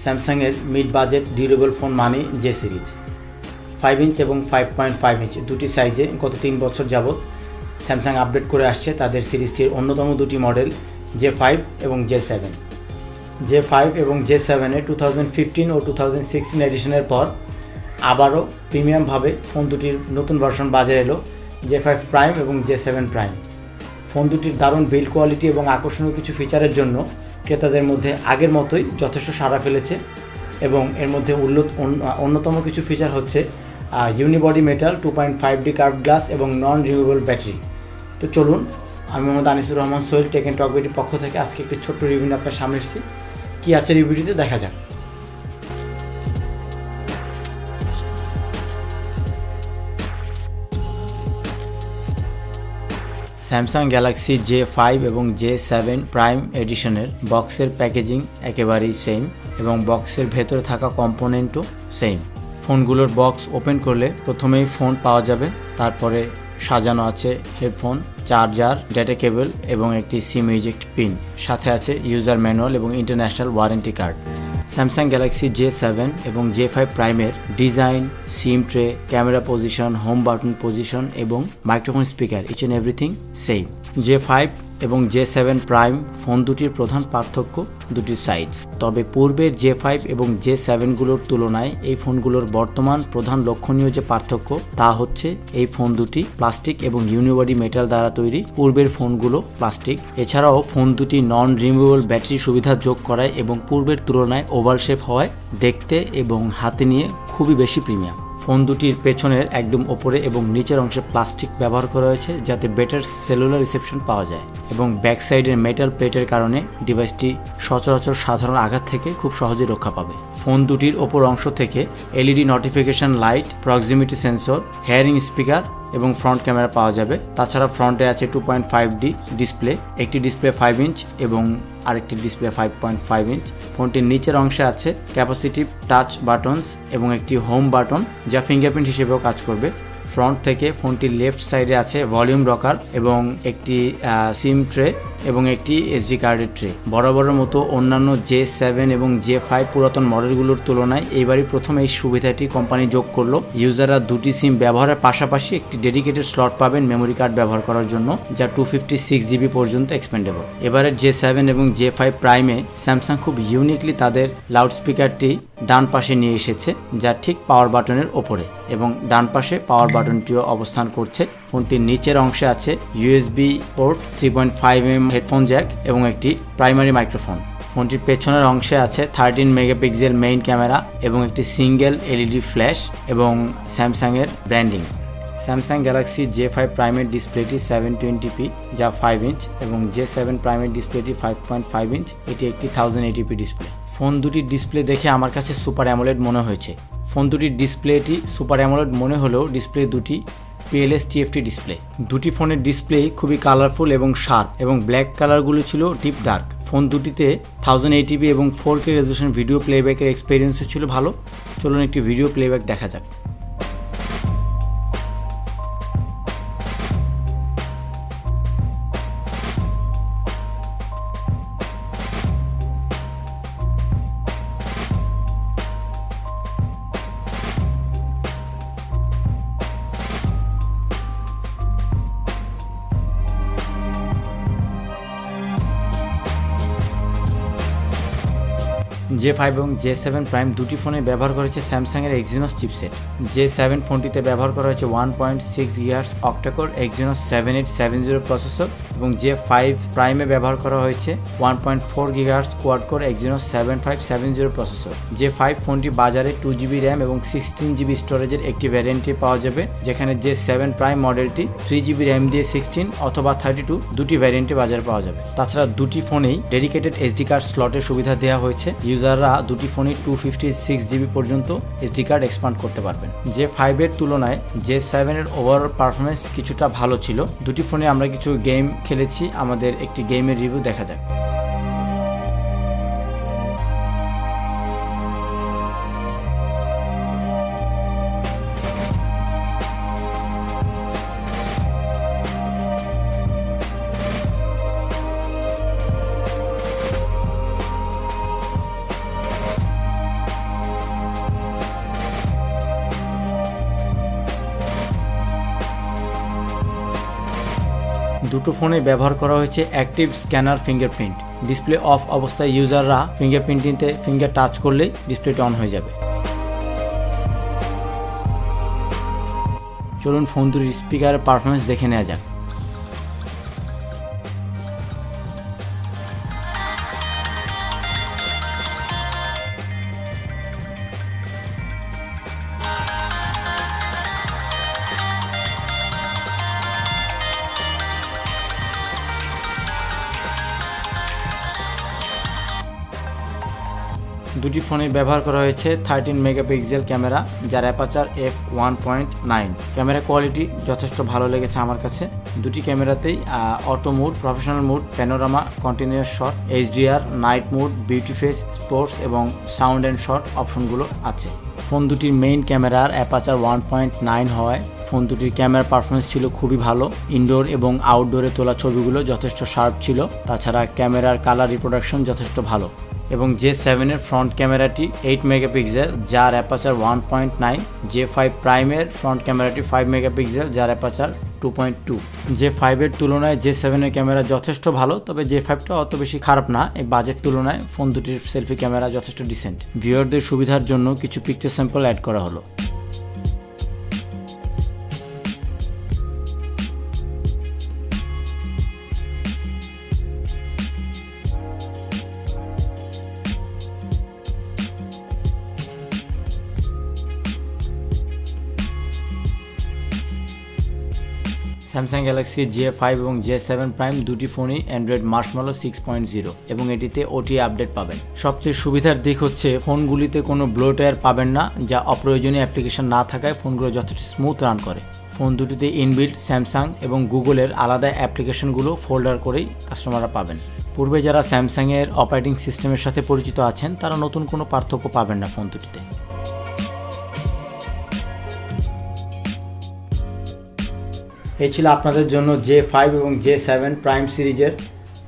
স্যামসাংয়ের mid budget durable phone মানে J series. 5 inch এবং 5.5 ইঞ্চ দুটি সাইজে গত 3 বছর যাবৎ স্যামসাং আপডেট করে আসছে তাদের সিরিজটির অন্যতম দুটি মডেল J5 এবং J7। J5 এবং J7-এর 2015 ও 2016 এডিশনের পর আবারও প্রিমিয়ামভাবে ফোন দুটির নতুন ভার্সন বাজারে এলো J5 প্রাইম এবং J7 প্রাইম। ফোন দুটির দারুণ বিল্ড কোয়ালিটি এবং আকর্ষণীয় কিছু ফিচারের জন্য ক্রেতাদের মধ্যে আগের মতোই যথেষ্ট সাড়া ফেলেছে এবং এর মধ্যে অন্যতম কিছু ফিচার হচ্ছে unibody metal 2.5D curve glass এবং নন রিমুভেবল ব্যাটারি। তো চলুন, আমি Mohammad Anisur Rahman Sohel, tech and talk বিডির পক্ষ থেকে আজকে একটি ছোট্ট রিভিউ আপনার সামনে এসেছি। কী আছে রিভিউটিতে দেখা যাক। স্যামসাং গ্যালাক্সি J5 এবং J7 প্রাইম এডিশনের বক্সের প্যাকেজিং একেবারেই সেম এবং বক্সের ভেতরে থাকা কম্পোনেন্টও সেম। ফোনগুলোর বক্স ওপেন করলে প্রথমেই ফোন পাওয়া যাবে, তারপরে সাজানো আছে হেডফোন, চার্জার, ডেটা কেবল এবং একটি সিম ইজেক্ট পিন। সাথে আছে ইউজার ম্যানুয়াল এবং international warranty card. Samsung Galaxy J7 এবং J5 প্রাইমের design, SIM tray, camera position, home button position এবং microphone speaker each and everything same. J5 এবং J7 প্রাইম ফোন দুটির প্রধান পার্থক্য দুটির সাইজ। তবে পূর্বের J5 এবং J7গুলোর তুলনায় এই ফোনগুলোর বর্তমান প্রধান লক্ষণীয় যে পার্থক্য তা হচ্ছে এই ফোন দুটি প্লাস্টিক এবং ইউনিবডি মেটাল দ্বারা তৈরি, পূর্বের ফোনগুলো প্লাস্টিক। এছাড়াও ফোন দুটি নন রিমুভেবল ব্যাটারি সুবিধা যোগ করায় এবং পূর্বের তুলনায় ওভাল শেপ হওয়ায় দেখতে এবং হাতে নিয়ে খুবই বেশি প্রিমিয়াম। ফোন দুটির পেছনের একদম ওপরে এবং নিচের অংশে প্লাস্টিক ব্যবহার করা হয়েছে যাতে বেটার সেলুলার রিসেপশন পাওয়া যায় এবং ব্যাক সাইডের মেটাল প্লেটের কারণে ডিভাইসটি সচরাচর সাধারণ আঘাত থেকে খুব সহজে রক্ষা পাবে। ফোন দুটির ওপর অংশ থেকে LED notification light, proximity sensor, hearing speaker এবং ফ্রন্ট ক্যামেরা পাওয়া যাবে। তাছাড়া ফ্রন্টে আছে 2.5D ডিসপ্লে, একটি ডিসপ্লে 5 ইঞ্চ এবং আরেকটি ডিসপ্লে 5.5 ইঞ্চ। ফোনটির নিচের অংশে আছে ক্যাপাসিটিভ টাচ বাটনস এবং একটি হোম বাটন যা ফিঙ্গারপ্রিন্ট হিসেবেও কাজ করবে। ফ্রন্ট থেকে ফোনটির লেফট সাইডে আছে ভলিউম রকার এবং একটি সিম ট্রে এবং একটি এসডি কার্ডের ট্রে। বরাবরের মতো অন্যান্য J7 এবং J5 পুরাতন মডেলগুলোর তুলনায় এইবারই প্রথম এই সুবিধাটি কোম্পানি যোগ করলো। ইউজাররা দুটি সিম ব্যবহারের পাশাপাশি একটি ডেডিকেটেড স্লট পাবেন মেমোরি কার্ড ব্যবহার করার জন্য, যা 256GB পর্যন্ত এক্সপেন্ডেবল। এবারের J7 এবং J5 প্রাইমে স্যামসাং খুব ইউনিকলি তাদের লাউডস্পিকারটি ডান পাশে নিয়ে এসেছে, যা ঠিক পাওয়ার বাটনের ওপরে এবং ডান পাশে পাওয়ার বাটনটিও অবস্থান করছে। ফোনটির নিচের অংশে আছে USB port, 3.5mm headphone Jack এবং একটি প্রাইমারি মাইক্রোফোন। ফোনটির পেছনের অংশে আছে 13 মেগাপিক্সেল মেইন ক্যামেরা এবং একটি সিঙ্গেল এলইডি ফ্ল্যাশ এবং স্যামসাংয়ের ব্র্যান্ডিং। স্যামসাং গ্যালাক্সি J5 প্রাইমের ডিসপ্লেটি 720p যা 5 ইঞ্চ এবং J7 প্রাইমের ডিসপ্লেটি 5.5 ইঞ্চ, এটি একটি 1080p ডিসপ্লে। ফোন দুটির ডিসপ্লে দেখে আমার কাছে সুপার অ্যামোলেড মনে হয়েছে। ফোন দুটির ডিসপ্লেটি সুপার অ্যামোলেড মনে হলেও ডিসপ্লে দুটি PLS TFT ডিসপ্লে। দুটি ফোনের ডিসপ্লে খুবই কালারফুল এবং শার্প এবং ব্ল্যাক কালারগুলো ছিল ডিপ ডার্ক। ফোন দুটিতে 1080p এবং 4K রেজোলিউশন ভিডিও প্লেব্যাকের এক্সপিরিয়েন্সও ছিল ভালো। চলুন একটি ভিডিও প্লেব্যাক দেখা যাক। J5 এবং J7 প্রাইম দুটি ফোনে ব্যবহার করেছে স্যামসাংয়ের Exynos চিপসেট। J7 ফোনটিতে ব্যবহার করা হয়েছে 1.6 GHz অক্টাকোর Exynos 7870 প্রসেসর এবং J5 প্রাইমে ব্যবহার করা হয়েছে 1.4 GHz quad-core Exynos 7570 processor. J5 ফোনটি বাজারে 2GB র্যাম এবং 16GB স্টোরেজের একটি ভ্যারিয়েন্টে পাওয়া যাবে, যেখানে J7 প্রাইম মডেলটি 3GB র্যাম দিয়ে 16 অথবা 32 দুটি ভ্যারিয়েন্টে বাজারে পাওয়া যাবে। তাছাড়া দুটি ফোনেই ডেডিকেটেড SD কার্ড স্লটের সুবিধা দেওয়া হয়েছে। ইউজাররা দুটি ফোনে 256GB পর্যন্ত SD কার্ড এক্সপান্ড করতে পারবেন। J5 এর তুলনায় J7 এর ওভারঅল পারফরমেন্স কিছুটা ভালো ছিল। দুটি ফোনে আমরা কিছু গেম খেলেছি, আমাদের একটি গেমের রিভিউ দেখা যাক। দুটো ফোনে ব্যবহার করা হয়েছে active scanner fingerprint. Display of অবস্থায় ইউজাররা ফিঙ্গারপ্রিন্টিংতে ফিঙ্গার টাচ করলেই ডিসপ্লেটা অন হয়ে যাবে। চলুন ফোন দুটির স্পিকারের পারফরমেন্স দেখে নেওয়া যাক। দুটি ফোনে ব্যবহার করা হয়েছে 13 মেগাপিক্সেল ক্যামেরা, যার অ্যাপারচার f1.9। ক্যামেরা কোয়ালিটি যথেষ্ট ভালো লেগেছে আমার কাছে। দুটি ক্যামেরাতেই auto mode, professional mode, panorama, continuous shot, HDR, night mode, beauty face, sports এবং সাউন্ড অ্যান্ড শট অপশনগুলো আছে। ফোন দুটির মেইন ক্যামেরার অ্যাপারচার 1.9 হওয়ায় ফোন দুটির ক্যামেরার পারফরমেন্স ছিল খুবই ভালো। ইনডোর এবং আউটডোরে তোলা ছবিগুলো যথেষ্ট শার্প ছিল। তাছাড়া ক্যামেরার কালার রিপ্রোডাকশন যথেষ্ট ভালো। এবং J7 এর ফ্রন্ট ক্যামেরাটি 8 মেগাপিক্সেল, যার অ্যাপারচার 1.9। J5 প্রাইমের ফ্রন্ট ক্যামেরাটি 5 মেগাপিক্সেল, যার অ্যাপারচার 2.2। J5 এর তুলনায় J7 এর ক্যামেরা যথেষ্ট ভালো, তবে J5টা অত বেশি খারাপ না। এই বাজেট তুলনায় ফোন দুটির সেলফি ক্যামেরা যথেষ্ট ডিসেন্ট। ভিউয়ারদের সুবিধার জন্য কিছু পিকচার স্যাম্পল অ্যাড করা হলো। স্যামসাং গ্যালাক্সি J5 এবং J7 প্রাইম দুটি ফোনই অ্যান্ড্রয়েড মার্শম্যালো 6.0 এবং এটিতে OTA আপডেট পাবেন। সবচেয়ে সুবিধার দিক হচ্ছে ফোনগুলিতে কোনো ব্লোটওয়্যার পাবেন না, যা অপ্রয়োজনীয় অ্যাপ্লিকেশন না থাকায় ফোনগুলো যথেষ্ট স্মুথ রান করে। ফোন দুটিতে ইনবিল্ট স্যামসাং এবং গুগলের আলাদা অ্যাপ্লিকেশনগুলো ফোল্ডার করেই কাস্টমাররা পাবেন। পূর্বে যারা স্যামসাংয়ের অপারেটিং সিস্টেমের সাথে পরিচিত আছেন তারা নতুন কোনো পার্থক্য পাবেন না ফোন দুটিতে। এই ছিল আপনাদের জন্য J5 এবং J7 প্রাইম সিরিজের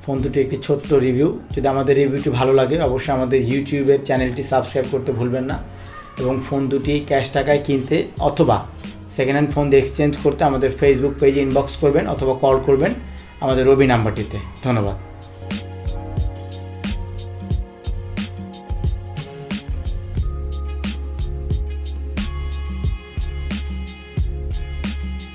ফোন দুটি একটি ছোট্ট রিভিউ। যদি আমাদের রিভিউটি ভালো লাগে অবশ্যই আমাদের ইউটিউবের চ্যানেলটি সাবস্ক্রাইব করতে ভুলবেন না এবং ফোন দুটি ক্যাশ টাকায় কিনতে অথবা সেকেন্ড হ্যান্ড ফোন দিয়ে এক্সচেঞ্জ করতে আমাদের ফেসবুক পেজে ইনবক্স করবেন অথবা কল করবেন আমাদের রবি নাম্বারটিতে। ধন্যবাদ।